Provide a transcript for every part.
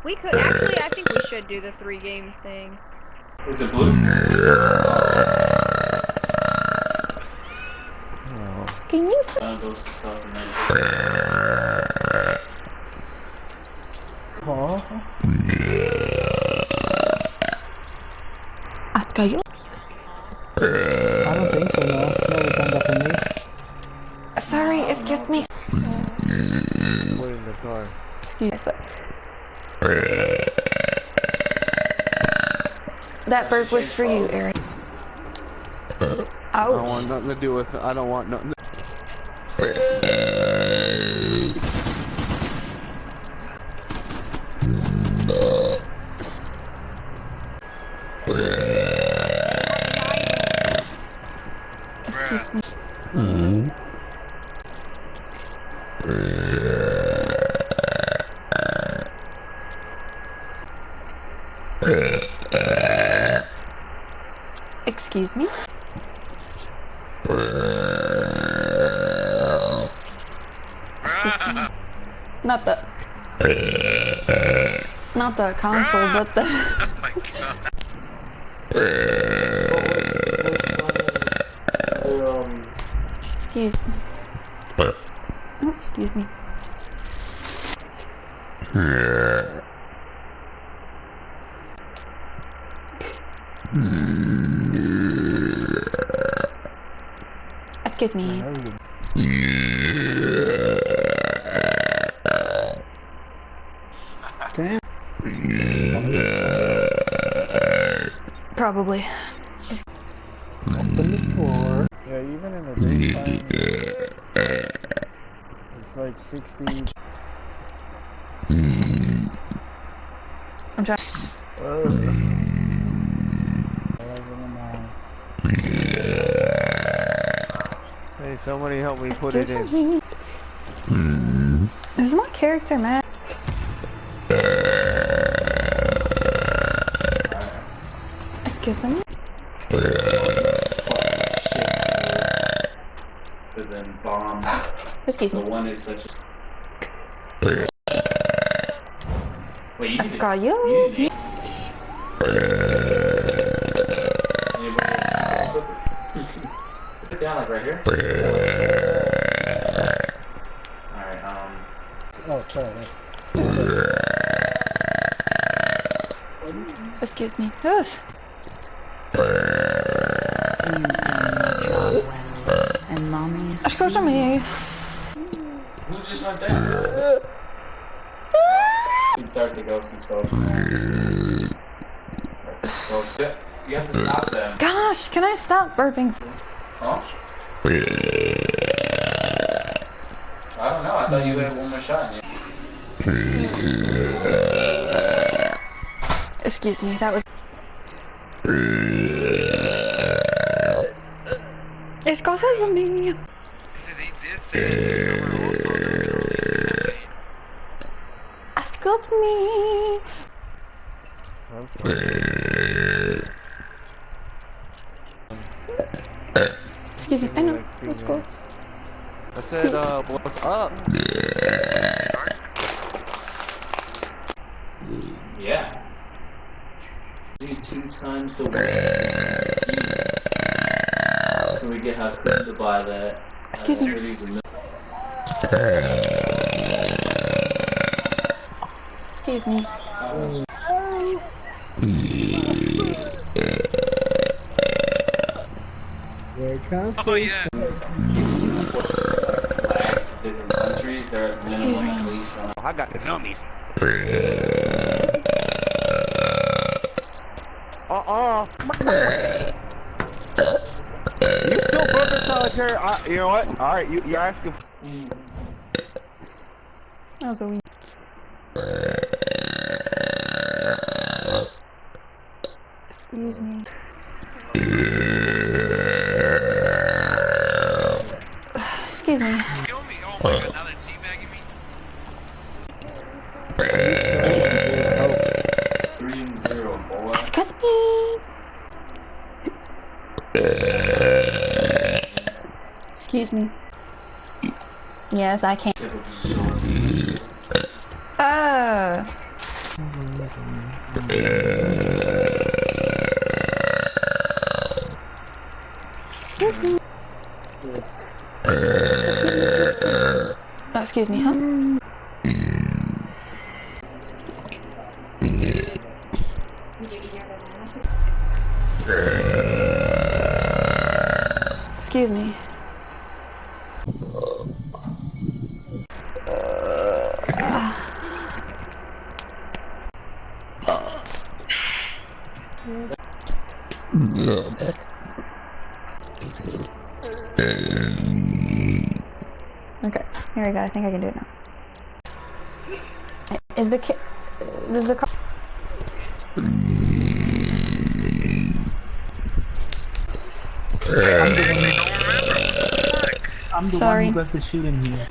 We could actually. I think we should do the 3 games thing. Is it blue? Can you? Kayo? I don't think so, no. Never done that for me. Sorry, excuse me. Put in the car. Excuse me, but... That burp was for you, Aaron. I don't want nothing to do with it. I don't want nothing. Excuse me. Excuse me. Excuse me. Not the console, but the. Oh my god. Excuse me. Oh, excuse me. Excuse me. Okay. Probably. Open the door. Yeah, even in the daytime, it's like 60. I'm trying. Hey, somebody help me put it in. This is my character, man. Excuse me. But then bomb. Excuse The me. one is such a... Wait, you Let's did go, it. you. You did it. Put it down like right here. Alright, Oh, try that. Excuse me. Yes. And mommy is Excuse me. who just went down? You can start the ghost and stuff. You have to stop them. Gosh, can I stop burping? Huh? I don't know, I thought you had one more shot in you. Excuse me, that was... It's cause of me. See, they did say that this summer also they're gonna release the campaign. Excuse me. Excuse me, I know. Let's go. I said, what's up? Yeah. See 2 times the weight. So we get how to buy that. Excuse me. Excuse me. Oh yeah. Different countries, they're at minimum at least. I got the nummies. You still burping solitaire? You know what? Alright, you're asking. That was a wee. Excuse me. Excuse me. Kill me. Oh my god, now they're teabagging me. 3-0, boy. Excuse me. Excuse me. Yes, I can. Excuse me. Oh, excuse me, huh? Excuse me. Okay, here we go. I think I can do it now. Is the does the car? I'm the Sorry. one who got the shit in here.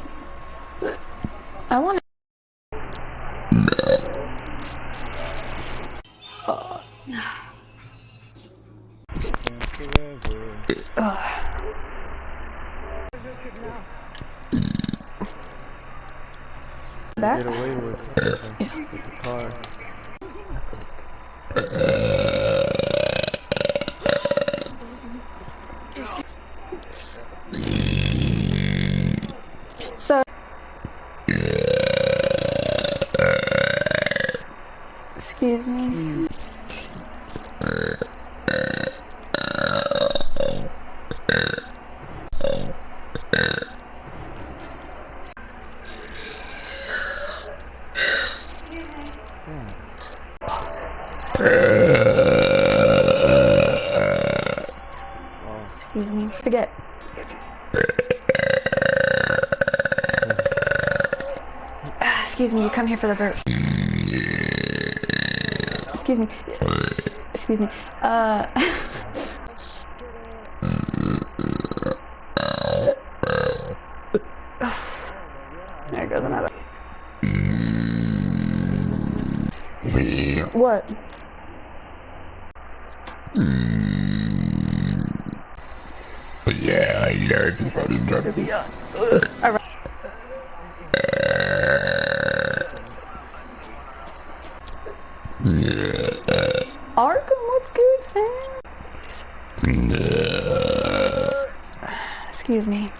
I want. Back? Get away with the car. So. Excuse me. Excuse me. Forget. Excuse me, you come here for the burps. Excuse me. Excuse me. There goes another. What? Yeah, you know, he said he's gonna be up. Alright. Arkham, what's good, fam? Excuse me.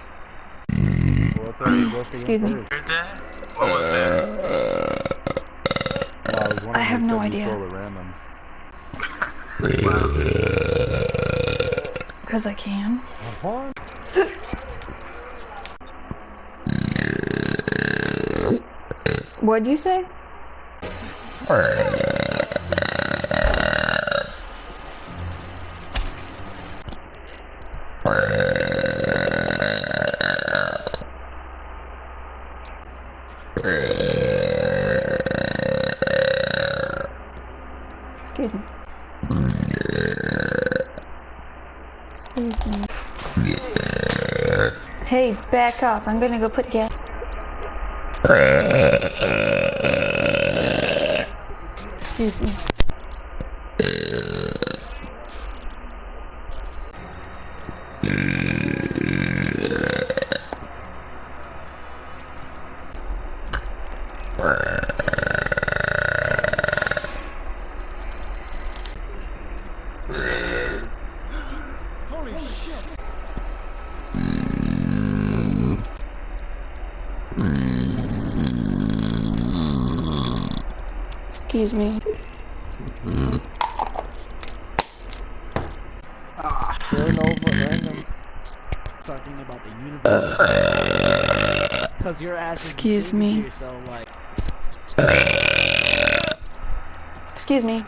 Well, I'll tell you, go for Excuse them me. first. Heard that? What was that? No, I was wondering I have who no said you idea. troll the randoms. Because I can. Uh-huh. What'd you say? Excuse me. Excuse me. Hey, back up. I'm gonna go put gas. Excuse me. Holy shit! Excuse me. Turn over randoms. Talking about the universe. Cause your ass is Excuse babies me. here, so like. Excuse me.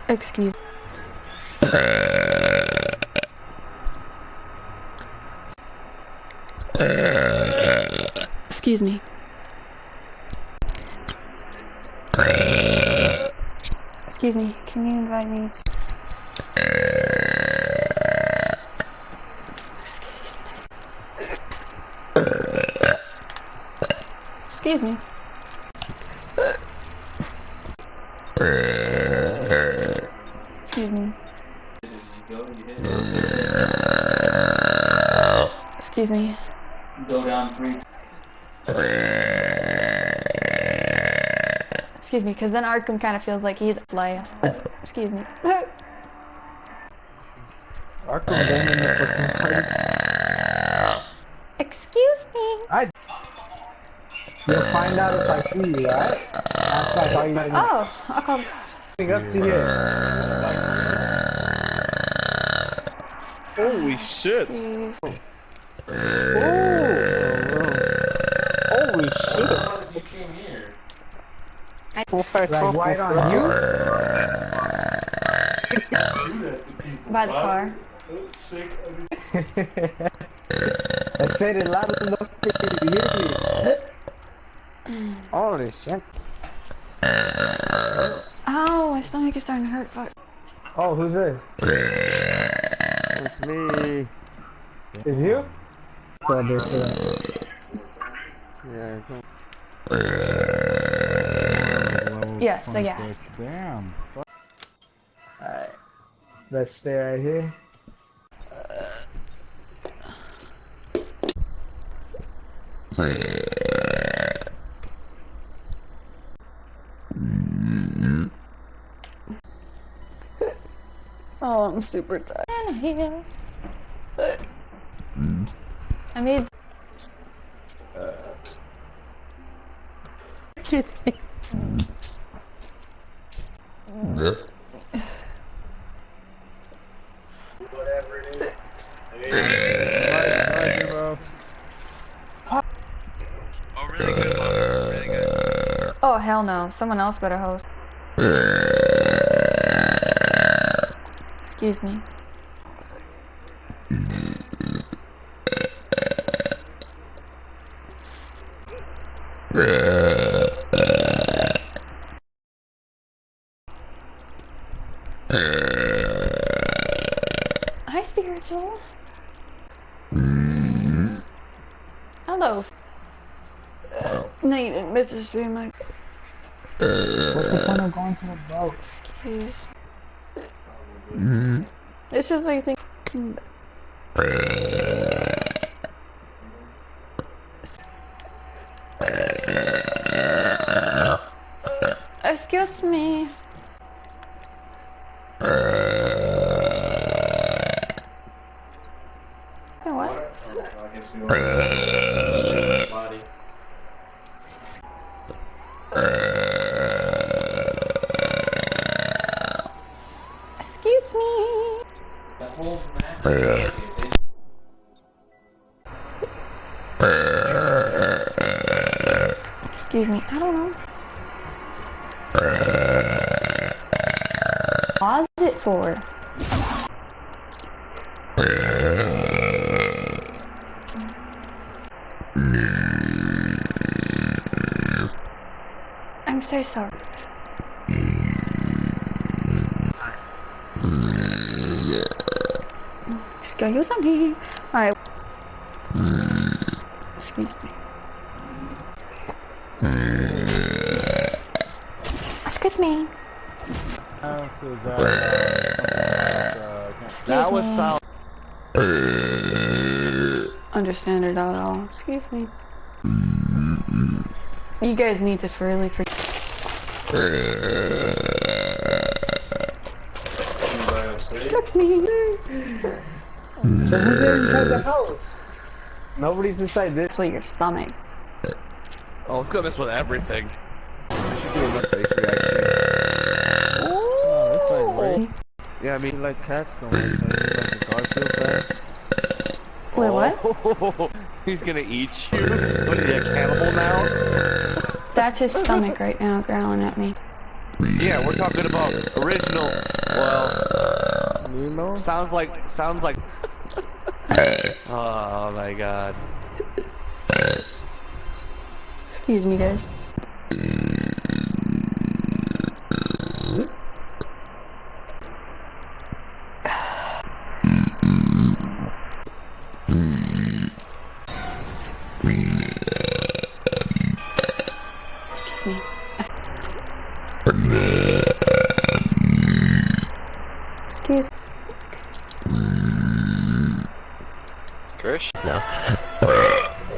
Excuse. Excuse me. Excuse me. Can you invite me? Excuse me. Excuse me. Excuse me. Go down 3. Excuse me, because then Arkham kind of feels like he's last. Excuse me. Arkham been in the fucking party. Excuse me. You'll find out if I see you, alright? That's all you gotta do. Oh, I'll call. Up to here. Holy shit! Jeez. Holy shit! You came here. Like right on you? By the car. I said it loud enough for you to hear me. Holy shit. Ow, my stomach is starting to hurt. Fuck. Oh, who's this? It's me. Is you? Yeah. Yes, the gas. Damn. Alright. Let's stay right here. Oh, I'm super tired. I made. Whatever it is. Oh, really good, Mom. Really good. Oh hell no! Someone else better host. Excuse me. Hi, spiritual. Hello. No, you didn't miss the stream. What's the point of going to the boat? Excuse. It's just like think. Excuse me. Hey, what? I guess you are. Body. Excuse me. That whole match. Excuse me. I don't know. Pause it for. I'm so sorry. Excuse me. Alright. Excuse me. Excuse me. That was solid. Understand it at all. Excuse me. You guys need to really forget. Excuse me. So who's inside the house? Nobody's inside this. With your stomach. Oh, it's gonna mess with everything. We should do a face reaction. Oh, it's like right. Yeah, I mean, Like cats so much. I mean, like the Garfield guy. Wait, what? oh, he's gonna eat you. What is he, a cannibal now? That's his stomach right now growling at me. Yeah, we're talking about original. Well, Nemo? sounds like. Oh my god. Excuse me, guys. Excuse me. Excuse. Trish? No.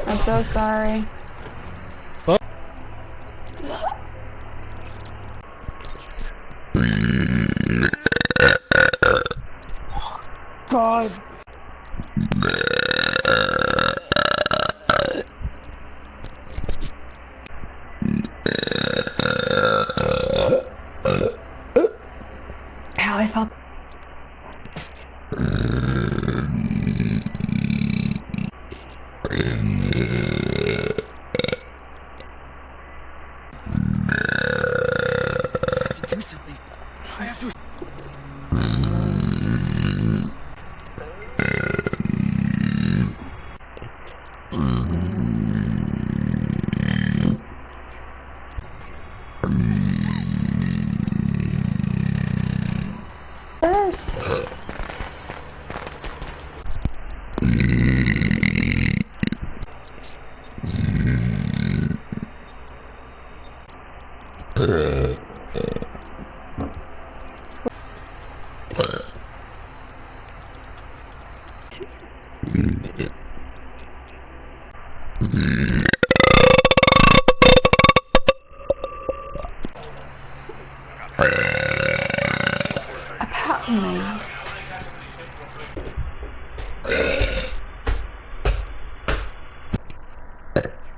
I'm so sorry. God. Ow, I felt. Do something. I have to. First. About me.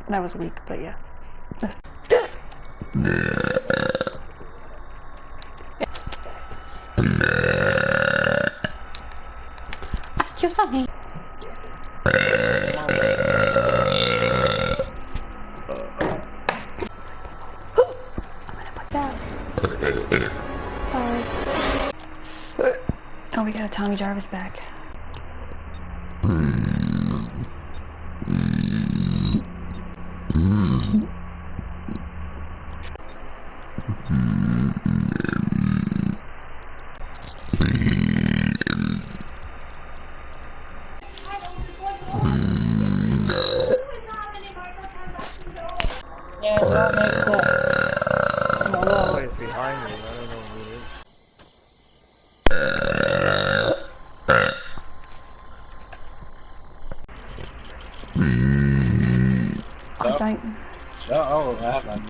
That was weak, but yeah. That's... Excuse me. I'm gonna put that. Sorry. Oh, we got a Tommy Jarvis back. Yeah, that makes sense. Somebody's behind me. I don't know who it is. I think. Oh, I haven't.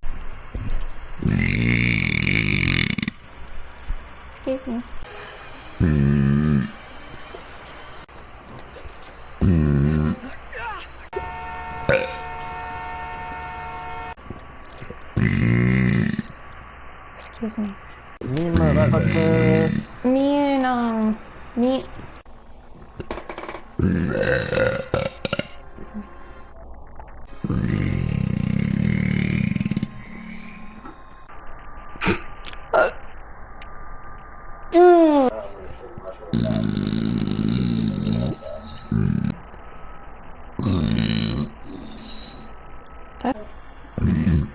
Excuse me. Excuse me. Me, motherfucker. Me and me.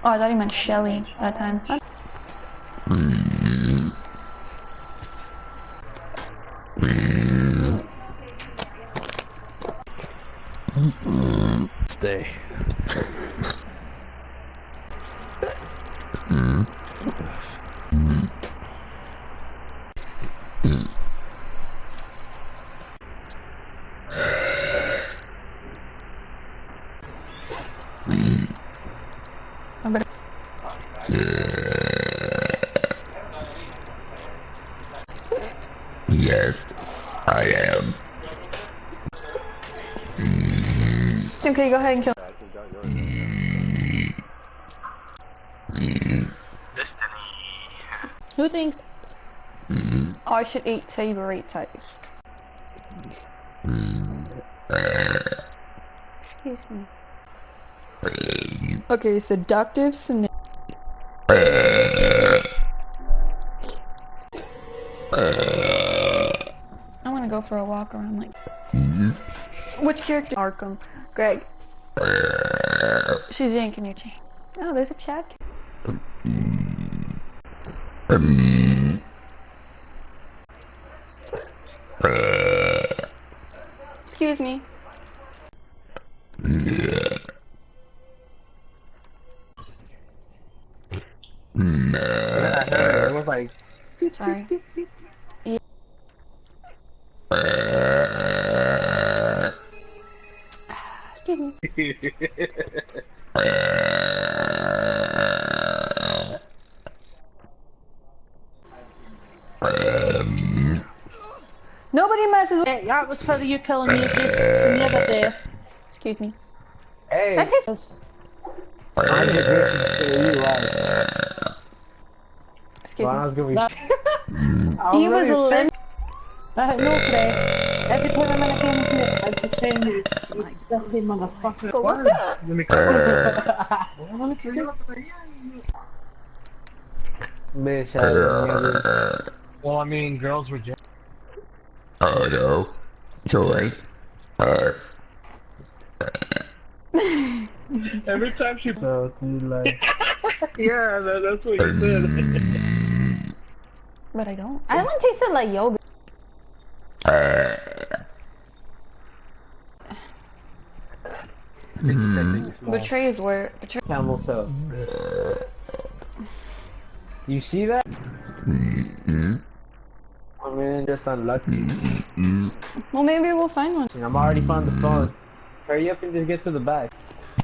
Oh, I thought he meant Shelly that time. Stay. I better. Yes, I am. Okay, go ahead and kill. Destiny. Who thinks I should eat Saber 8 times? Excuse me. Okay, seductive scenario. I want to go for a walk around like. Which character? Arkham. Greg. She's yanking your chain. Oh, there's a chat. Excuse me. It was like. Sorry. Excuse me. That was for you killing me the other day. Excuse me. Hey, That tastes. I'm the Christian, so you right. Excuse Well, me. I was gonna be. He was a limb. No, Craig. Every time I came into it, I'd be saying, you dirty motherfucker. Go look up. Bitch, I Well, I mean, girls were just. Oh no. Joy. Every time she. so like. Yeah, that's what you said. But I don't. I haven't tasted like yogurt. Betrays were. Camel toe. You see that? I mean, just unlucky. Well, maybe we'll find one. I'm already on the phone. Hurry up and just get to the back.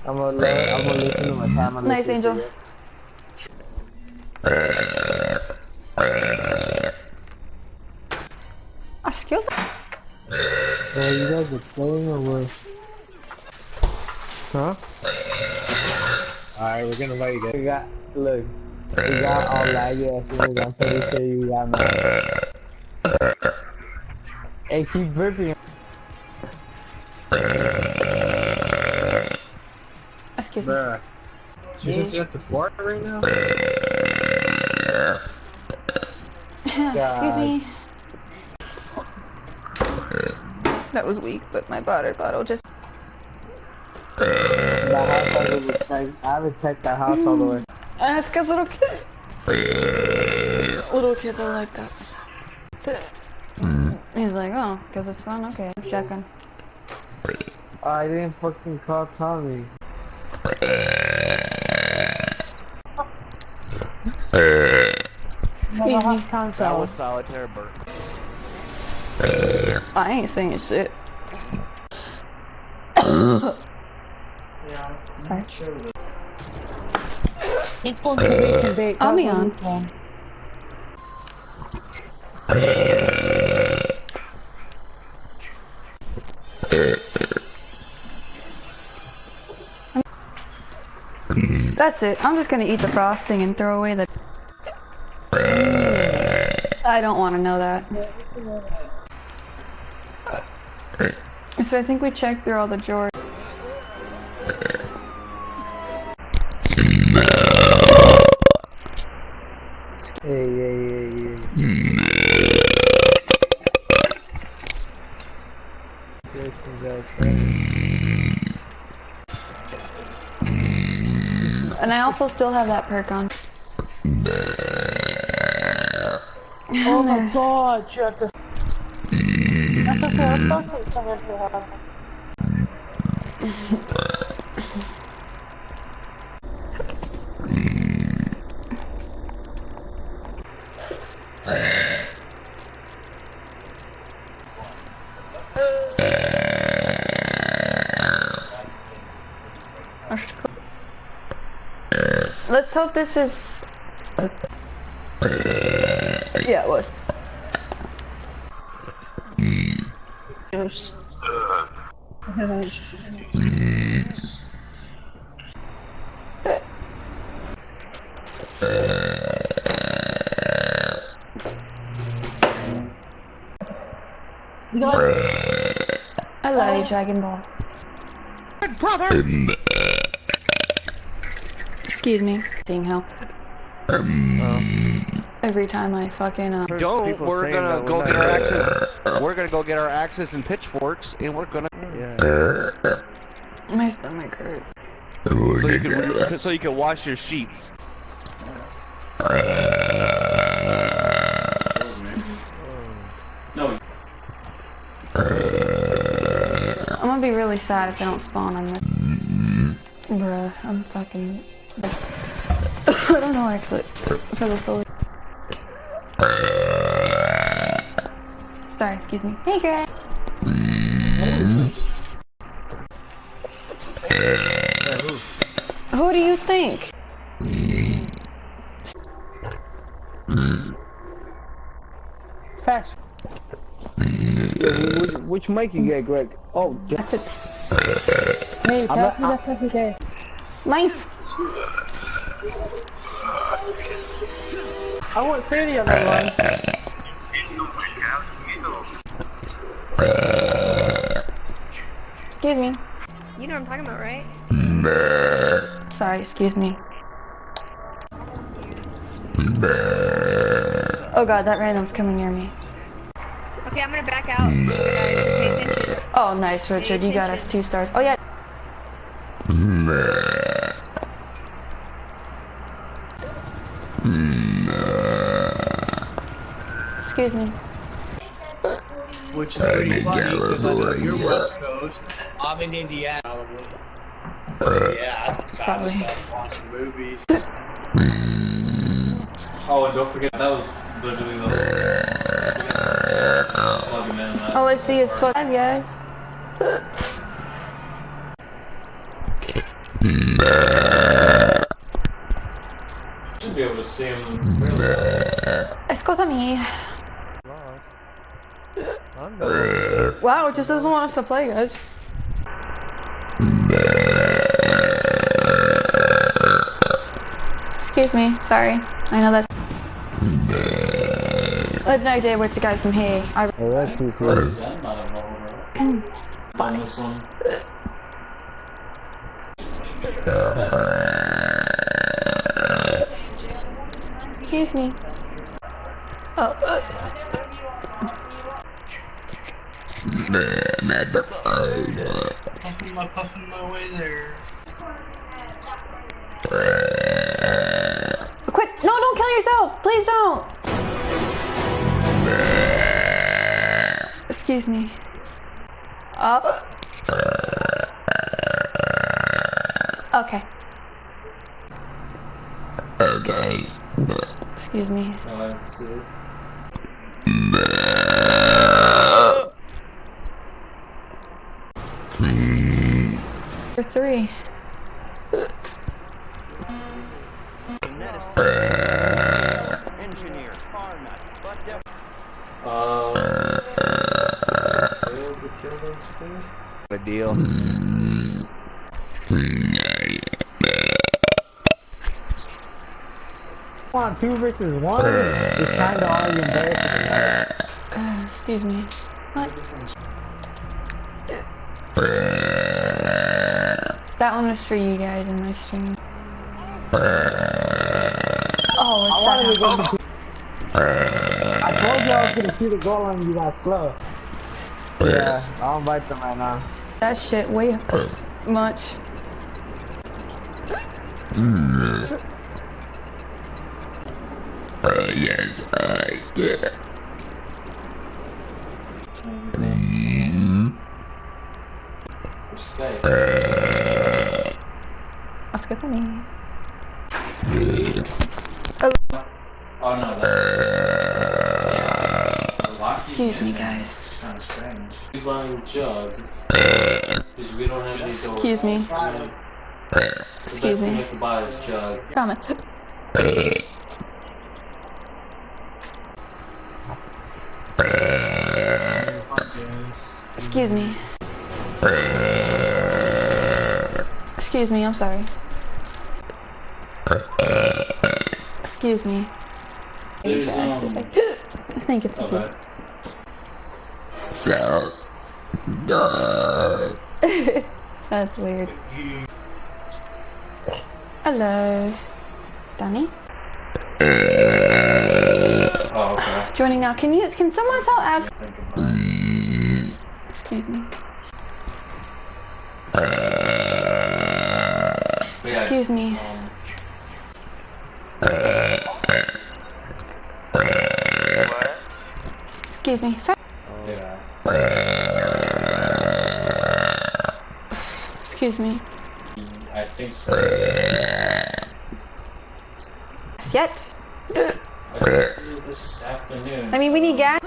I'm gonna listen to my camera. Nice, Angel. Excuse me. Well, you guys are playing or what? Huh? Alright, we're gonna let you go. We got, look. We got all laggy as soon as I'm pretty sure you got mad. Hey, keep burping. Excuse me. Bruh. She says she has to fart right now? Excuse me. That was weak, but my water bottle just. I haven't checked the house all the way. It's because little kids. Little kids are like that. He's like, oh, because it's fun? Okay, I'm checking. I didn't fucking call Tommy. That was solitaire Burp. I ain't saying shit. Sorry. He's going to wait and bake. I'll be on. That's it. I'm just gonna eat the frosting and throw away the. I don't want to know that. So I think we checked through all the drawers. Hey. And I also still have that perk on. Oh my god, check this. That's okay, I thought it was something to have. Let's hope this is. Yeah, it was. Yes. I love you, Dragon Ball. Brother! Excuse me. Seeing how. Every time I fucking Don't. We're gonna go get our axes. We're gonna go get our axes and pitchforks, and we're gonna. my stomach hurt. So you can wash your sheets. No. I'm gonna be really sad if they don't spawn on this. Bruh, I'm fucking. I don't know actually. For the solar. Sorry, excuse me. Hey, guys. Who do you think? Facts. Yeah, which mic you get, Greg? Oh, That's it. Hey, I'm pass me not- that 50K. Mine. I won't say the other one. Excuse me. You know what I'm talking about, right? Sorry, excuse me. Oh god, that random's coming near me. Okay, I'm gonna back out. Pay attention. Oh, nice, Richard. You got us 2 stars. Oh, yeah. Excuse me. Which is pretty funny because I know you're West Coast. I'm in Indiana. Yeah, I kind of stopped watching movies. Oh, and don't forget that was literally the plug him in. All I see is 5 guys. Should be able to see him really well. Escúchame. Wow, it just doesn't want us to play, guys. Excuse me, sorry. I know that's... I have no idea where to go from here. I... Hey, that's too Or serious. is that not involved? On this one. Excuse me. Oh. Puffing my way there. Quit! No, don't kill yourself! Please don't! Excuse me. Okay. Okay. Excuse me. See. For 3. Engineer, car nut, but Failed to kill those two? A deal. Come on, 2 versus 1? It's kinda already embarrassing. Excuse me. What? That one was for you guys in my stream. Oh, I it's wanted to that go to... I told you I was gonna shoot a goal and you got slow. Yeah, I'll invite them right now. That shit way much. Yes, I get. Respect. Oscar to me. Oh no, that's... Excuse me, guys. Kind of strange. We buying jugs because we don't have these over. Excuse me. The Excuse best thing me. we can buy is jug. Comment. Excuse me. Excuse me, I'm sorry. Excuse me. There's I think it's okay. So, no. That's weird. Hello, Danny. Oh, okay. Joining now. Can someone tell ask? Think about it. Excuse me. But yeah, Excuse me. Excuse me. Sorry. Yeah. Excuse me. I think so. Yet. I think this afternoon. I mean, we need gas.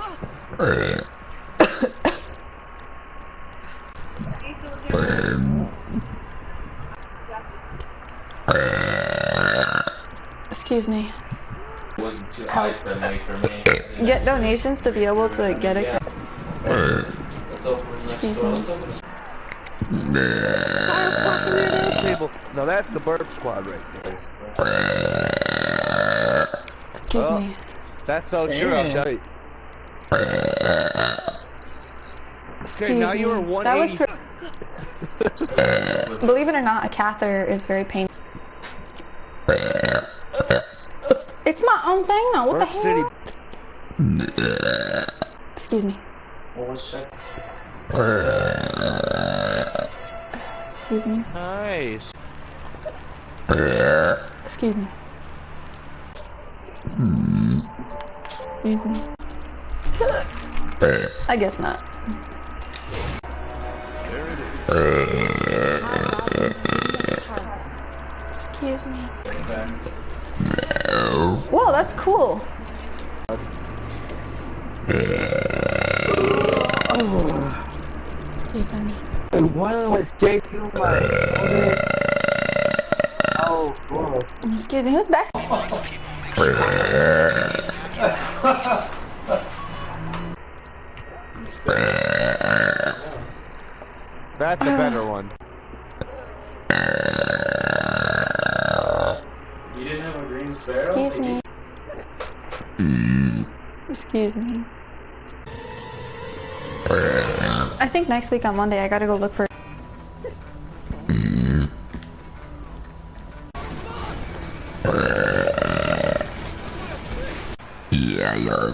Excuse me. It wasn't too high friendly for me. Get donations to be able to get a. But they'll Excuse me. Table. No, that's the burp squad right there. Excuse me. That's so true. I'm telling you. Okay, now Excuse you are me. 180. Believe it or not, a catheter is very painful. It's my own thing now. What Burp the City. hell? Excuse me. What was that? Excuse me. Nice. Excuse me. Excuse me. I guess not. Excuse me. Whoa, that's cool. Excuse me. One was shaking my oh, whoa. Excuse me, who's back? That's a better one. You didn't have a green sparrow? Excuse me. Excuse me. I think next week on Monday I gotta go look for. Yeah.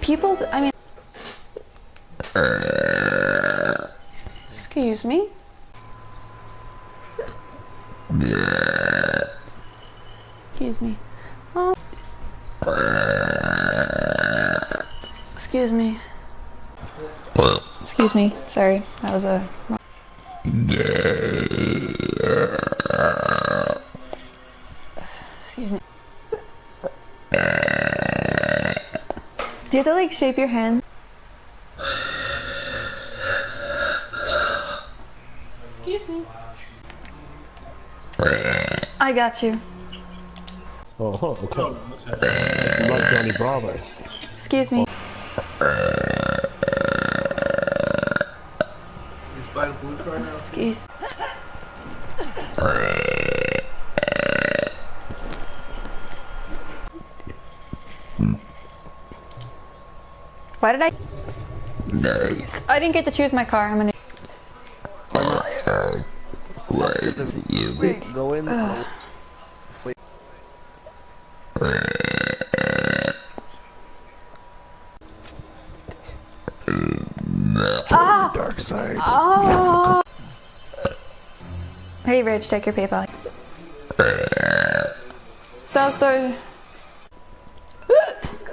People, I mean. Excuse me. Excuse me. Oh. Excuse me. Excuse me. Sorry, that was a. Excuse me. Do you have to like shape your hand? Excuse me. I got you. Oh, okay. You like Johnny Bravo. Excuse me. Buy the blue card now. Excuse. Why did I? Nice. I didn't get to choose my car. I'm gonna. Was you? Go in. Wait. Ah! Dark side. Oh! Hey, Rich, check your PayPal. Sounds so.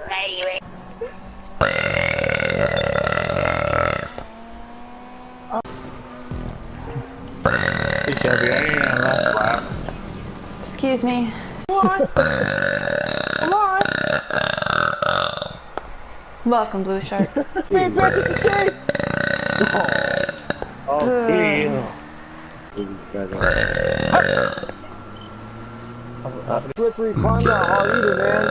Hey, Shelby, I ain't gonna laugh. Excuse me. Come on. Welcome, Blue Shark. Big bitches to see. Oh, yeah. Slippery climb that hard either, man.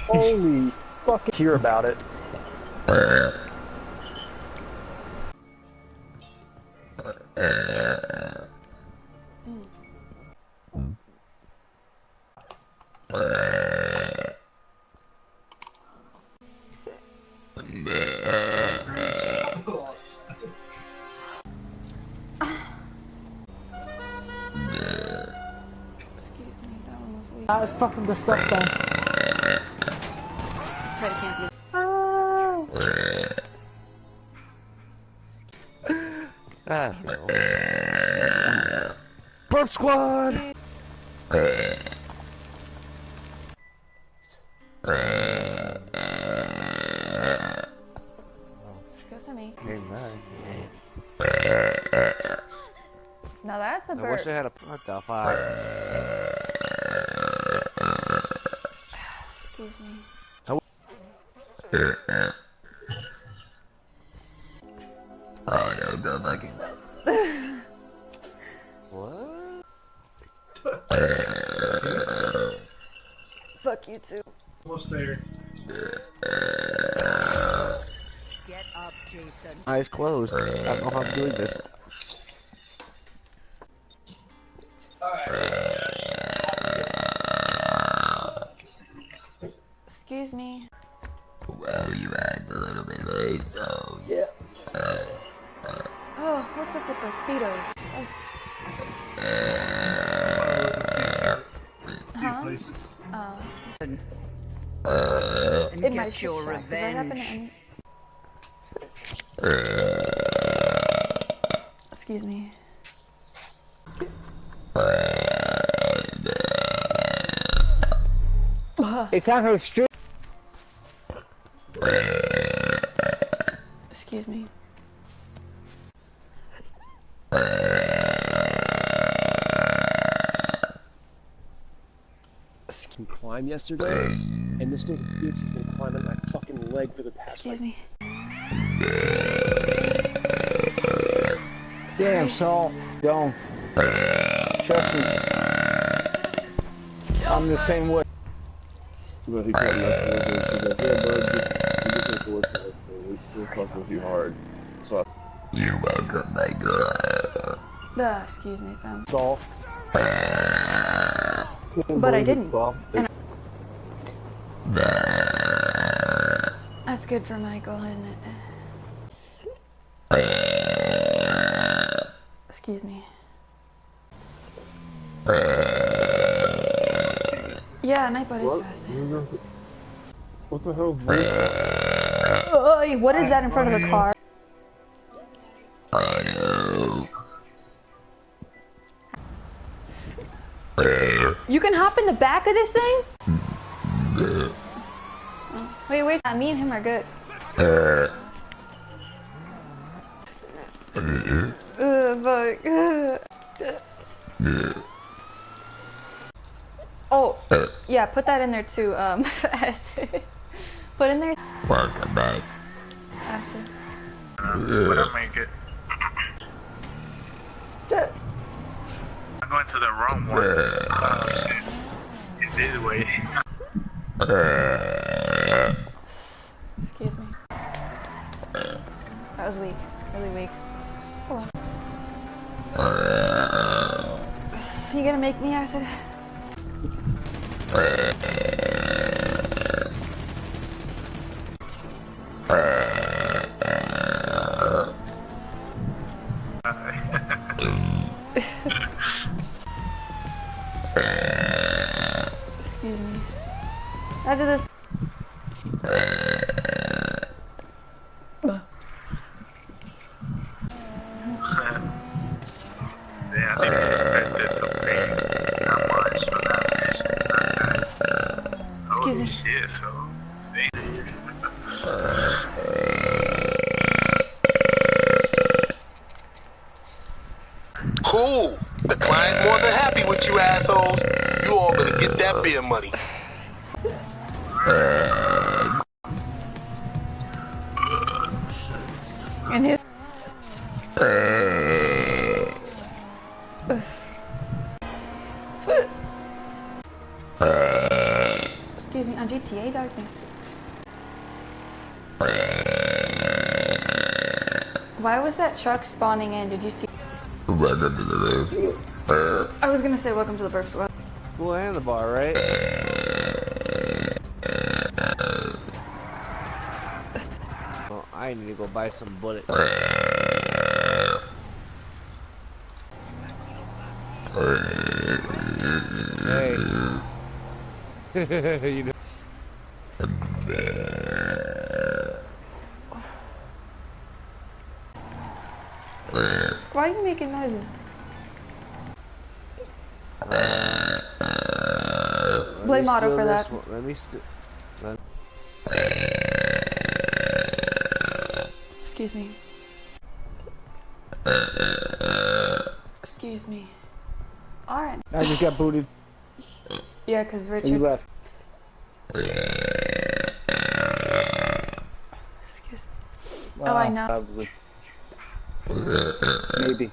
Holy fucking hear about it. Excuse me, that one was weak. That was fucking disgusting. I don't know. Burp squad. Excuse me. Okay, nice. Now that's a I burp. wish I had a what the fuck. Excuse me. Oh, no, go fucking. What? Fuck you too. Almost there. Get up, Jason. Eyes closed. I don't know how I'm doing this. Excuse me. Well, you act a little bit late, so yeah. Oh, what's up with those speedos? Few places. And It might get your Does that happen to revenge. any? Excuse me. It's on her street. Excuse me. Can climb yesterday, and this dude has been climbing my fucking leg for the past Excuse me. Damn, Saul. Don't. Trust me. I'm the same way. Well, he called me yesterday. He's like, yeah, bud, just make it work for us. We still fuck with you hard. So You welcome, my girl. Excuse me, fam. Saul. But I didn't. And that's good for Michael, isn't it? Excuse me. Yeah, Nightbot is fast. What the hell? What is that in front of the car? You can hop in the back of this thing? Oh, wait, me and him are good. Fuck. Oh, yeah, put that in there too, Put in there. Welcome back. Acid. But I make it. I'm going to the wrong one. Oh shit. This way. Excuse me. That was weak. Really weak. Hold on. You gonna make me acid? Excuse me. After this. Yeah, I didn't expect it to pay that much for that mission. Holy shit, so. Cool. The client's more than happy with you assholes. You all gonna get that beer money. And his. Excuse me, on GTA Darkness. Why was that truck spawning in? Did you see? Welcome to the roof. I was gonna say welcome to the Burps. Cool handlebar, right? Well, I need to go buy some bullets. Hey. You know. Why are you making noises? Blame Motto for that. Let me Excuse me. Excuse me. Alright. I just got booted. Yeah, cause Richard. You left. Excuse me. Oh, I know. Probably. Maybe.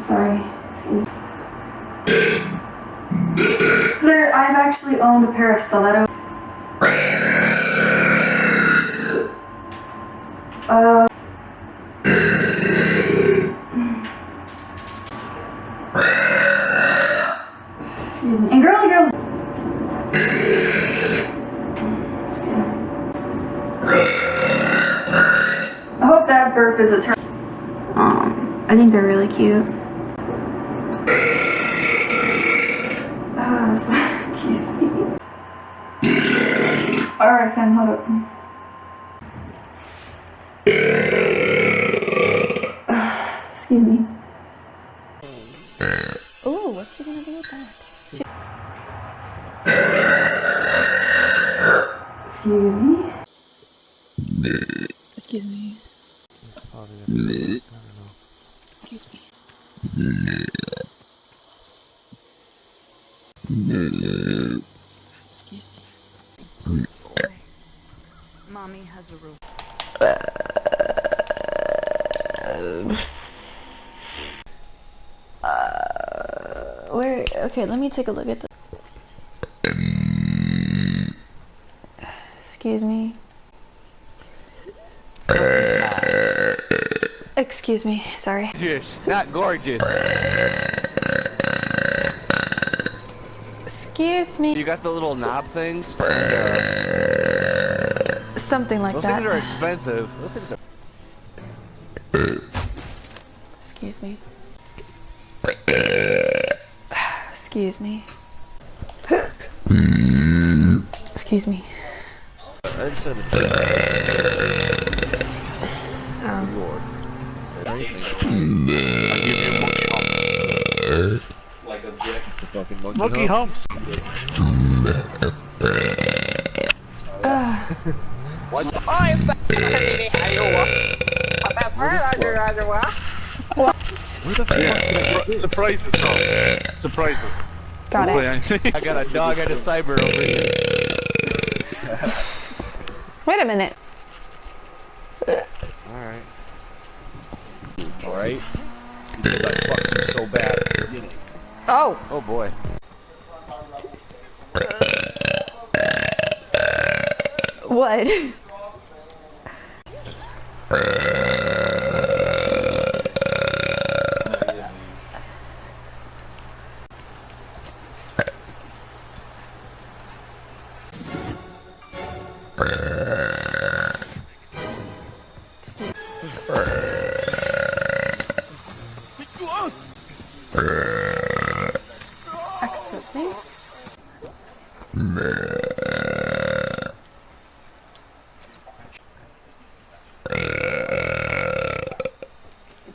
Sorry. There, I've actually owned a pair of stilettos. And girly girls. I hope that burp is a turn. I think they're really cute. Excuse me. Alright, Sam, hold up. Excuse me. Ooh, what's she gonna do with that? Excuse me. Excuse me. Excuse me. Excuse me. Boy. Mommy has a roof. Where? Okay, let me take a look at the. Excuse me. Excuse me. Sorry. Gorgeous, not gorgeous. Excuse me. You got the little knob things? Something like Those that. things are expensive. Those things are. Excuse me. Excuse me. Excuse me. I'd send it. Lord. Like object. The fucking Monkey humps. What? Where the fuck did I get this? Surprises, though. Surprises. Got it. I got a dog and a cyber over here. Wait a minute. Alright. Alright? Because I fucked you so bad at the beginning. Oh. Oh boy. What? Excuse me.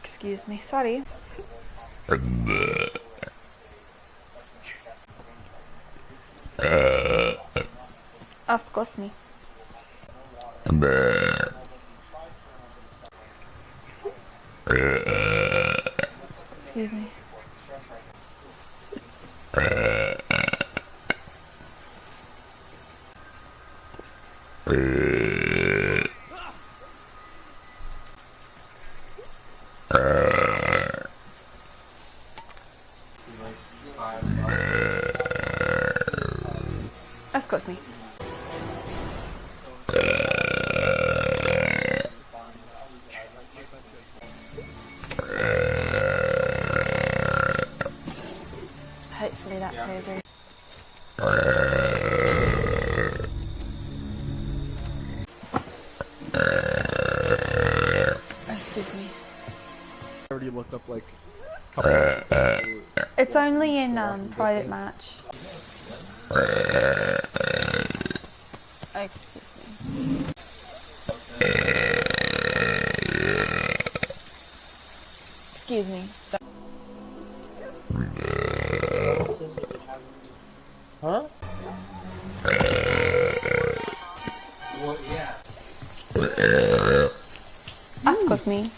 Excuse me. Sorry. Of course me. Excuse me. Excuse me. Hopefully that plays her. Excuse me. I already looked up like It's only in private match. Excuse me. Excuse me. Huh? Well, yeah. Excuse me.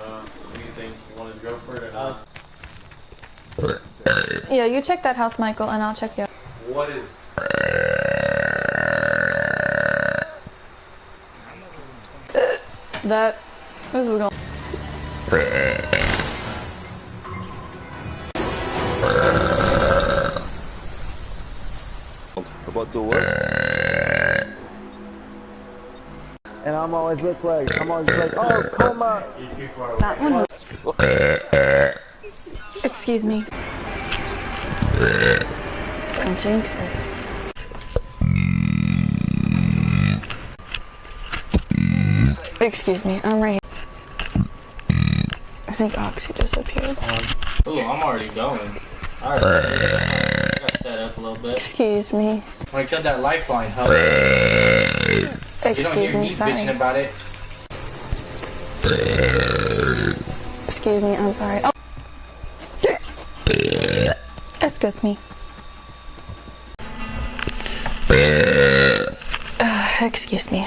What do you think? think? You want to go for it or not? Yeah, you check that house, Michael, and I'll check the other. What is... That... This is going... About the what? And I'm always like, oh, coma. That one was... Excuse me. Don't jinx it. Excuse me, I'm right here. I think Oxy disappeared. Ooh, I'm already going. Alright. Got that up a little bit. Excuse me. When I killed that lifeline, huh? Excuse me, sorry. Bitching about it. Excuse me, I'm sorry. Oh. Excuse me. Excuse me.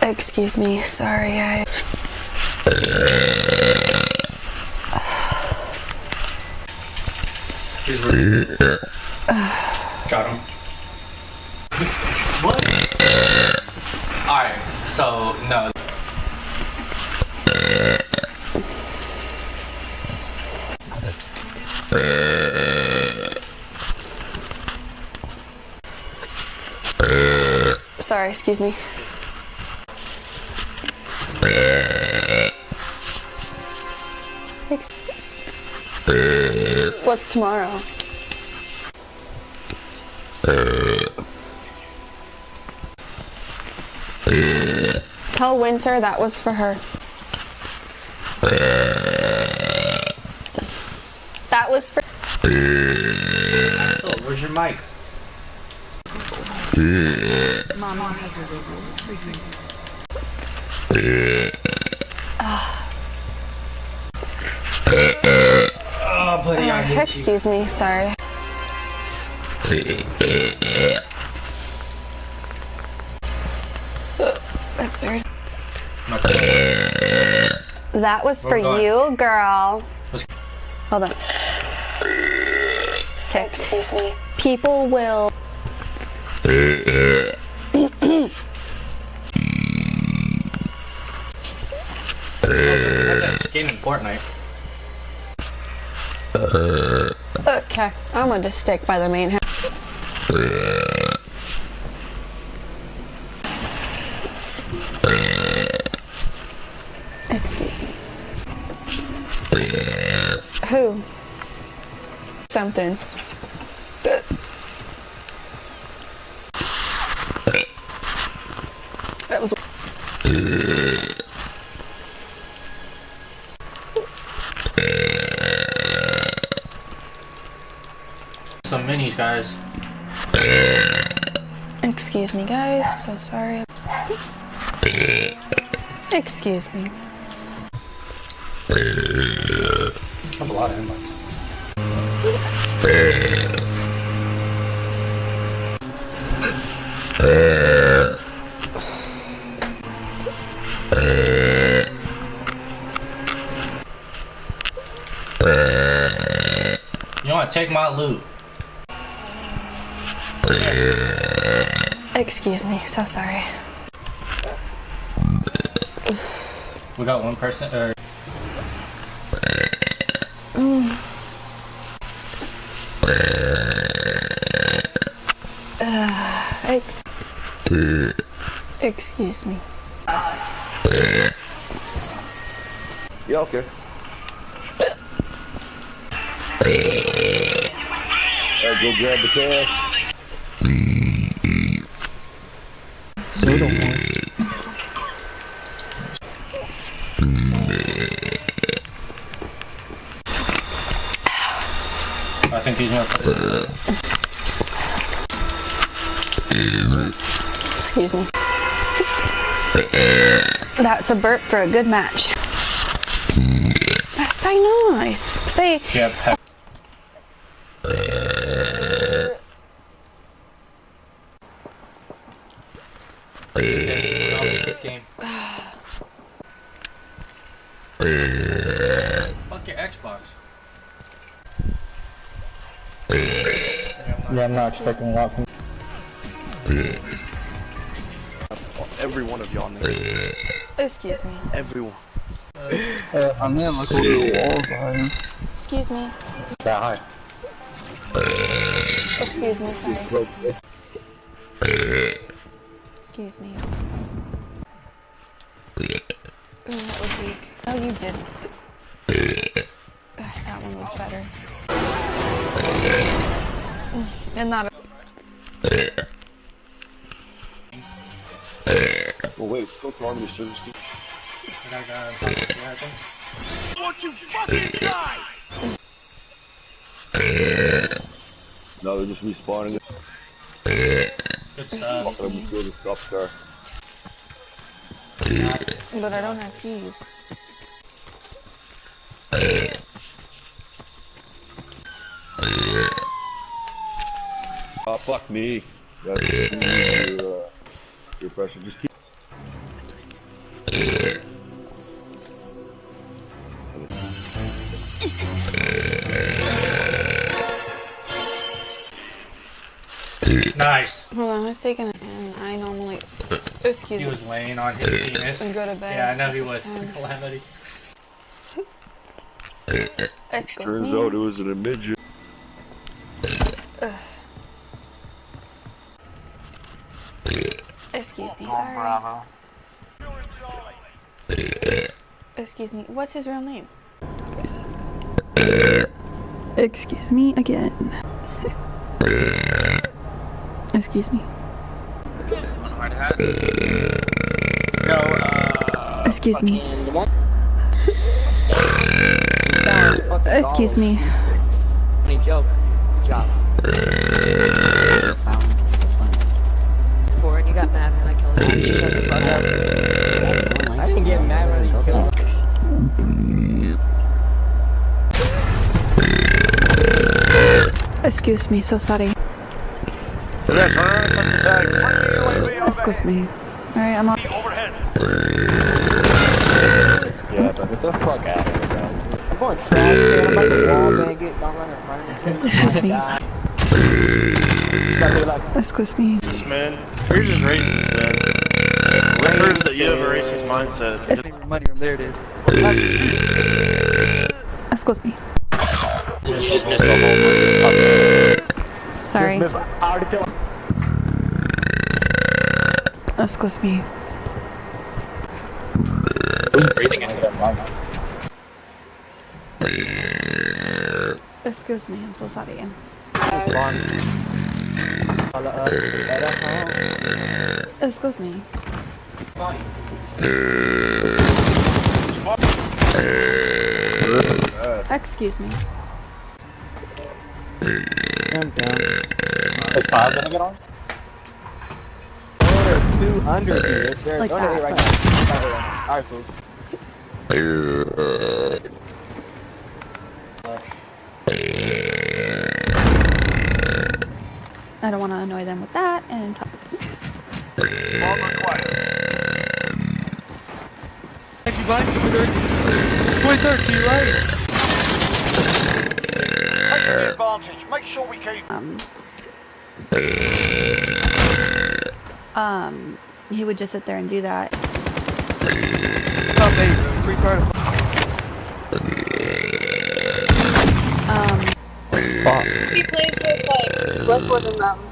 Excuse me, sorry, I... He's really... Got him. What? Alright, so, no. Sorry, excuse me. What's tomorrow? Tell Winter that was for her. That was for... Oh, where's your mic? Mama has a little treatment. Oh, buddy, I hate excuse me, sorry. That's weird. That was for you, girl. Hold on. Okay, excuse me. People will... that skin in Fortnite. Okay, I'm gonna just stick by the main house. Excuse me. Who? Something. That was... Some minis, guys. Excuse me, guys. So sorry. Excuse me. I have a lot of inbox. You want to take my loot? Excuse me. So sorry. We got one person, or... Excuse me. Yeah, okay. Alright, go grab the cash. I think these motherfuckers... Excuse me. That's a burp for a good match. That's so nice. Say. Yep. Fuck your Xbox. Yeah, I'm not expecting a lot from Every one of y'all niggas. Excuse me. Everyone. I'm gonna look over the walls behind him. Excuse me. that high. Excuse me, sorry. Excuse me. Ooh, that was weak. No, you didn't. That one was better. And not a Oh wait, still throwing me service. Won't you fucking die? No, they're just respawning. Good stuff. I'm sure the stuff there. But I don't have keys. Oh fuck me. That's your pressure. Just keep. Nice. Hold on, I was taking it and I normally excuse He me. was laying on his penis. And go to bed. Yeah, I know he this was. time. Calamity. Excuse Turns me. out it was in a midget. Excuse me, sorry. Excuse me, what's his real name? Excuse me again. Excuse me. Excuse me. Excuse me. Joke. Job. Before and you got mad when I killed him. Shut the fuck up. I didn't get mad when you killed him. Excuse me, so sorry. Excuse me. Alright, I'm on. Yeah, but get the fuck out of here, bro. I'm going trash, man. I'm about to wall bang it. Don't run in front of me. Excuse me. Excuse me. Man, you're just racist, man. That proves that you have a racist mindset. Money from there, dude. Excuse me. You just missed the whole Sorry. I already killed him. Excuse me. breathing into that mic. Excuse me, I'm so sorry. Excuse me. Excuse me. I'm down. Is Bob gonna get on? 200 here. They're Like donate that. right now. Alright, folks. I don't want to annoy them with that and talk. If you buy me 23rd to your right. Take the advantage. Make sure we keep. He would just sit there and do that. What's up, baby? Free card. He plays with like Bloodborne and Mountain.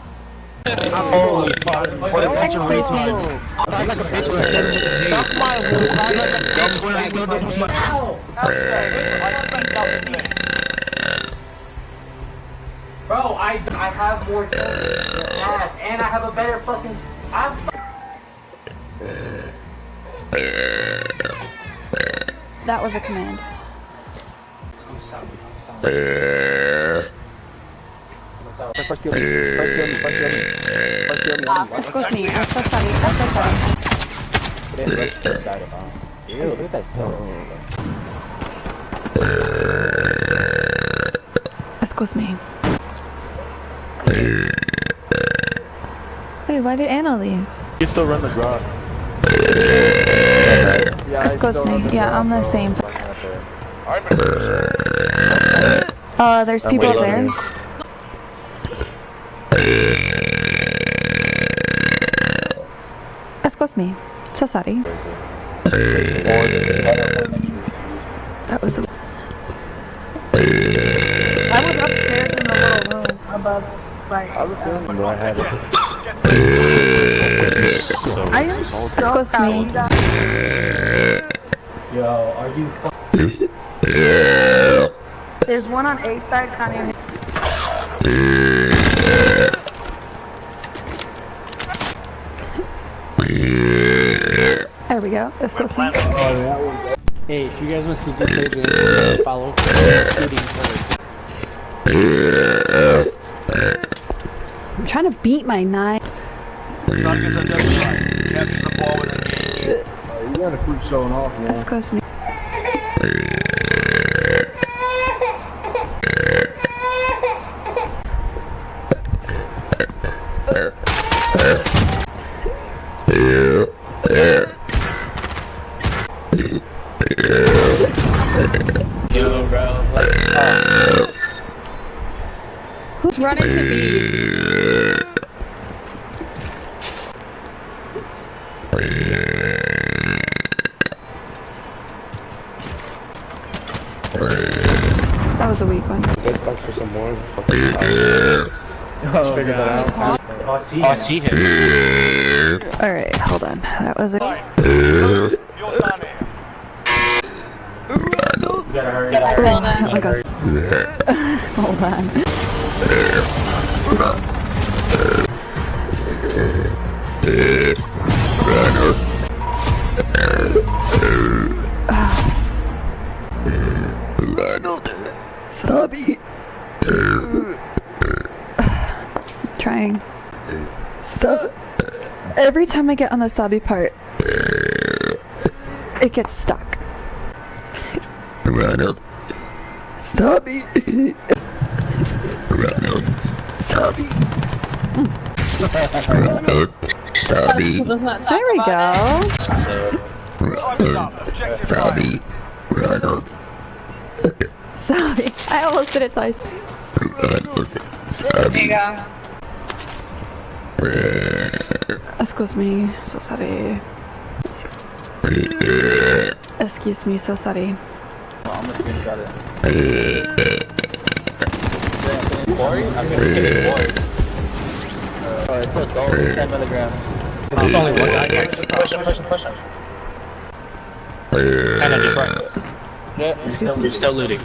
Holy fuck. What a bunch of Excuse me. I'm like a bitch. Suck my wood. I'm like a bitch when I go to my Bro, I have more kills than ass, and I have a better fucking. That was a command. First kill me. First kill me. First kill me. First kill me. Excuse me, I'm so sorry. I'm so sorry. Ew, look at that soul. Excuse me. Wait, why did Anna leave? You still run the garage. Yeah, Excuse me. Yeah, I'm the same. There's people up there. Excuse me. So sorry. That was. I was upstairs in the little room above, like. I had it. I am so proud. Yo, are you? There's one on A side, kind of. There we go. Excuse me. Hey, if you guys want to see good play games, follow shooting I'm trying to beat my knife. You gotta quit showing off, man. Excuse me. Yo, bro. Who's running to me? That was a weak one. Let's back for some more. Oh, figure that out. I see him. Alright, hold on. That was a. You gotta hurry. Oh my god. Hold on. Stubby. Trying. Stop. Every time I get on the stubby part, it gets stuck. Stubby. Stubby. There we go. Sorry, I almost did it twice. There you go. Excuse me, so sorry. Excuse me, so sorry. I'm gonna screenshot it. Corey? I'm gonna get it, Corey. Alright, put 10 milligrams. It's only one guy. Push him. Kinda just right. Yeah, you're still looting.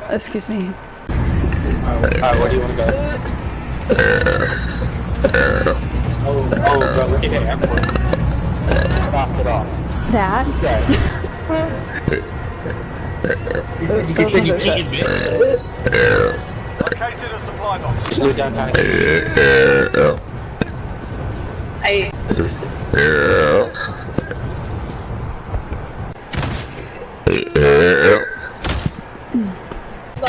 Excuse me. Alright, where do you wanna go? Oh, bro, look at him. Knocked it off. That? You cheated, bitch. Located a supply box. Just loot down kind of. Hey. So.